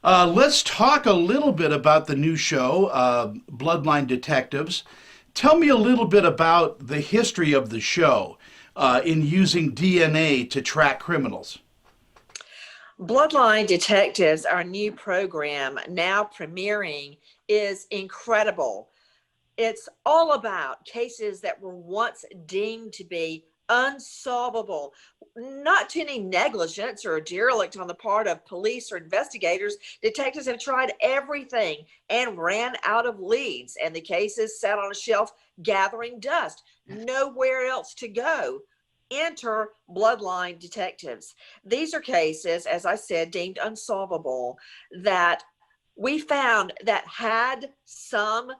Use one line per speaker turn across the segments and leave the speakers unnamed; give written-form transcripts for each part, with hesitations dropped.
Let's talk a little bit about the new show, Bloodline Detectives. Tell me a little bit about the history of the show in using DNA to track criminals.
Bloodline Detectives, our new program now premiering, is incredible. It's all about cases that were once deemed to be unsolvable, not to any negligence or derelict on the part of police or investigators. Detectives have tried everything and ran out of leads, and the cases sat on a shelf gathering dust. Nowhere else to go. Enter Bloodline Detectives. These are cases, as I said, deemed unsolvable that we found that had some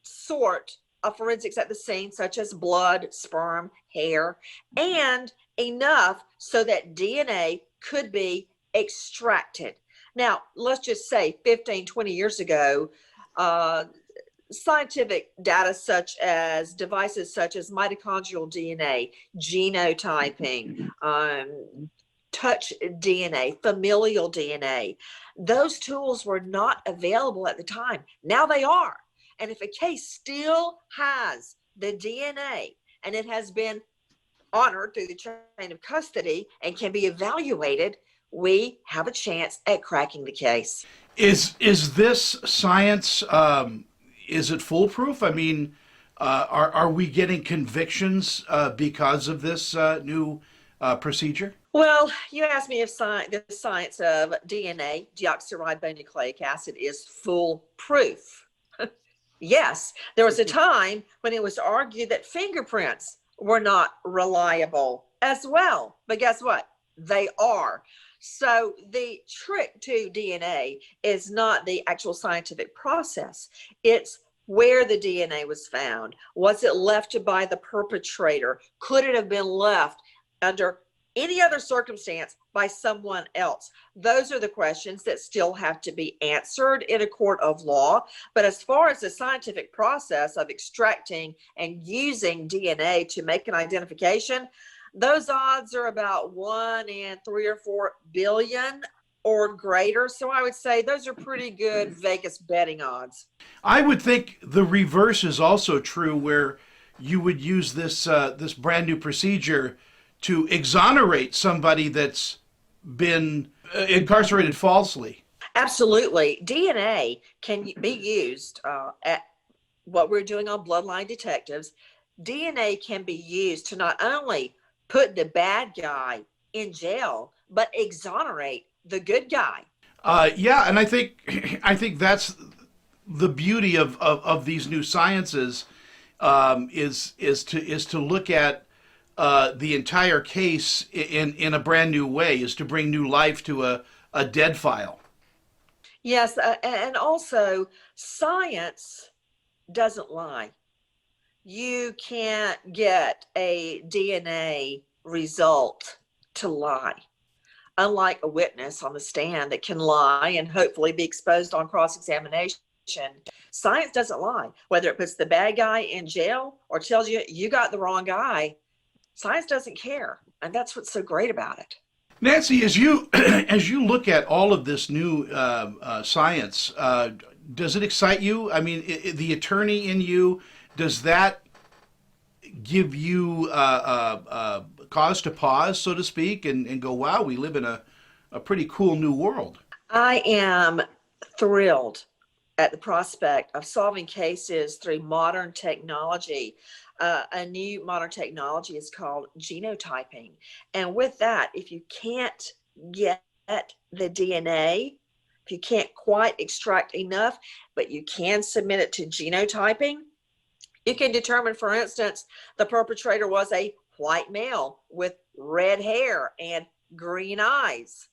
sort of forensics at the scene, such as blood, sperm, hair, and enough so that DNA could be extracted. Now, let's just say 15, 20 years ago, uh, scientific data such as devices such as mitochondrial DNA, genotyping, touch DNA, familial DNA, those tools were not available at the time. Now they are. And if a case still has the DNA and it has been honored through the chain of custody and can be evaluated, we have a chance at cracking the case.
Is this science? Is it foolproof? I mean, are we getting convictions because of this new procedure?
Well, you asked me if the science of DNA, deoxyribonucleic acid, is foolproof. Yes, there was a time when it was argued that fingerprints were not reliable as well. But guess what? They are. So the trick to DNA is not the actual scientific process. It's where the DNA was found. Was it left by the perpetrator? Could it have been left under any other circumstance by someone else? Those are the questions that still have to be answered in a court of law. But as far as the scientific process of extracting and using DNA to make an identification, those odds are about 1 in 3 or 4 billion or greater. So I would say those are pretty good Vegas betting odds.
I would think the reverse is also true, where you would use this brand new procedure to exonerate somebody that's been incarcerated falsely.
Absolutely. DNA can be used at what we're doing on Bloodline Detectives. DNA can be used to not only put the bad guy in jail, but exonerate the good guy.
Yeah, and I think that's the beauty of these new sciences, is to look at the entire case in a brand new way, is to bring new life to a dead file.
Yes, and also science doesn't lie. You can't get a DNA result to lie. Unlike a witness on the stand that can lie and hopefully be exposed on cross-examination, science doesn't lie. Whether it puts the bad guy in jail or tells you you got the wrong guy, science doesn't care. And that's what's so great about it.
Nancy, as you as you look at all of this new science, does it excite you? I mean, the attorney in you, does that give you cause to pause, so to speak, and go, "Wow, we live in a pretty cool new world."
I am thrilled at the prospect of solving cases through modern technology. A new modern technology is called genotyping. And with that, if you can't get the DNA, if you can't quite extract enough, but you can submit it to genotyping, you can determine, for instance, the perpetrator was a white male with red hair and green eyes.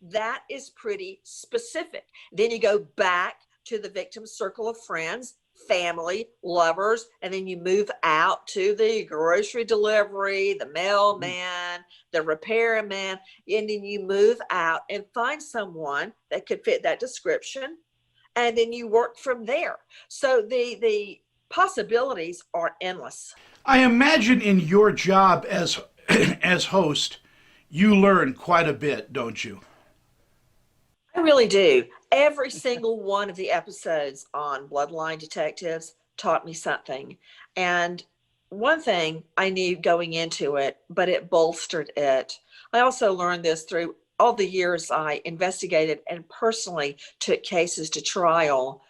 That is pretty specific. Then you go back to the victim's circle of friends, family, lovers, and then you move out to the grocery delivery, the mailman, the repairman, and then you move out and find someone that could fit that description, and then you work from there. So the possibilities are endless.
I imagine in your job as as host, you learn quite a bit, don't you?
I really do. Every single one of the episodes on Bloodline Detectives taught me something. And one thing I knew going into it, but it bolstered it. I also learned this through all the years I investigated and personally took cases to trial.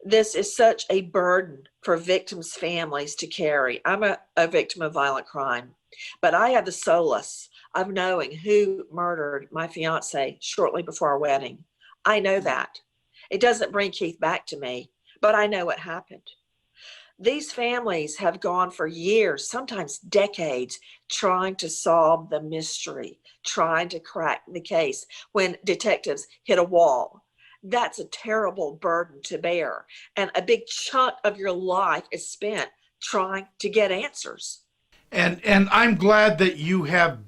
This is such a burden for victims' families to carry. I'm a victim of violent crime, but I have the solace of knowing who murdered my fiance shortly before our wedding. I know that. It doesn't bring Keith back to me, but I know what happened. These families have gone for years, sometimes decades, trying to solve the mystery, trying to crack the case when detectives hit a wall. That's a terrible burden to bear. And a big chunk of your life is spent trying to get answers.
And I'm glad that you have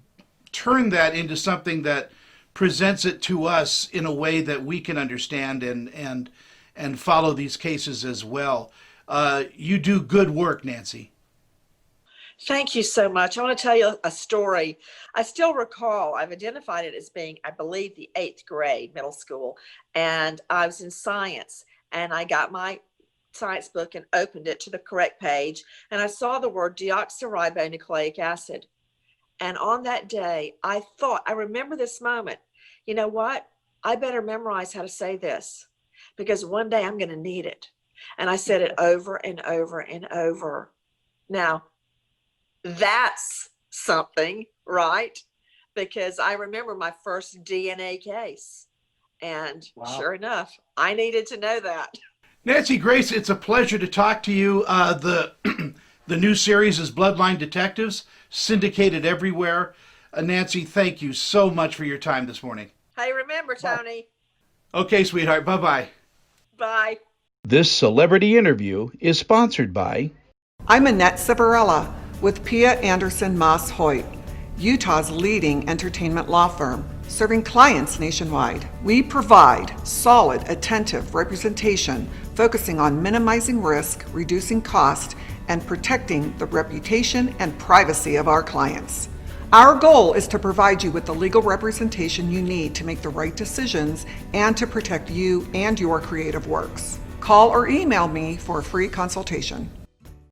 turned that into something that presents it to us in a way that we can understand and follow these cases as well. You do good work, Nancy.
Thank you so much. I want to tell you a story. I still recall, I've identified it as being, I believe, the eighth grade, middle school. And I was in science and I got my science book and opened it to the correct page. And I saw the word deoxyribonucleic acid. And on that day, I thought, I remember this moment, you know what? I better memorize how to say this because one day I'm going to need it. And I said it over and over and over. Now, that's something, right? Because I remember my first DNA case. And Sure enough, I needed to know that.
Nancy Grace, it's a pleasure to talk to you. The new series is Bloodline Detectives, syndicated everywhere. Nancy, thank you so much for your time this morning.
Hey, remember, Tony.
Okay, sweetheart. Bye-bye.
Bye.
This celebrity interview is sponsored by...
I'm Annette Civarella with Pia Anderson Moss Hoyt, Utah's leading entertainment law firm, serving clients nationwide. We provide solid, attentive representation focusing on minimizing risk, reducing cost, and protecting the reputation and privacy of our clients. Our goal is to provide you with the legal representation you need to make the right decisions and to protect you and your creative works. Call or email me for a free consultation.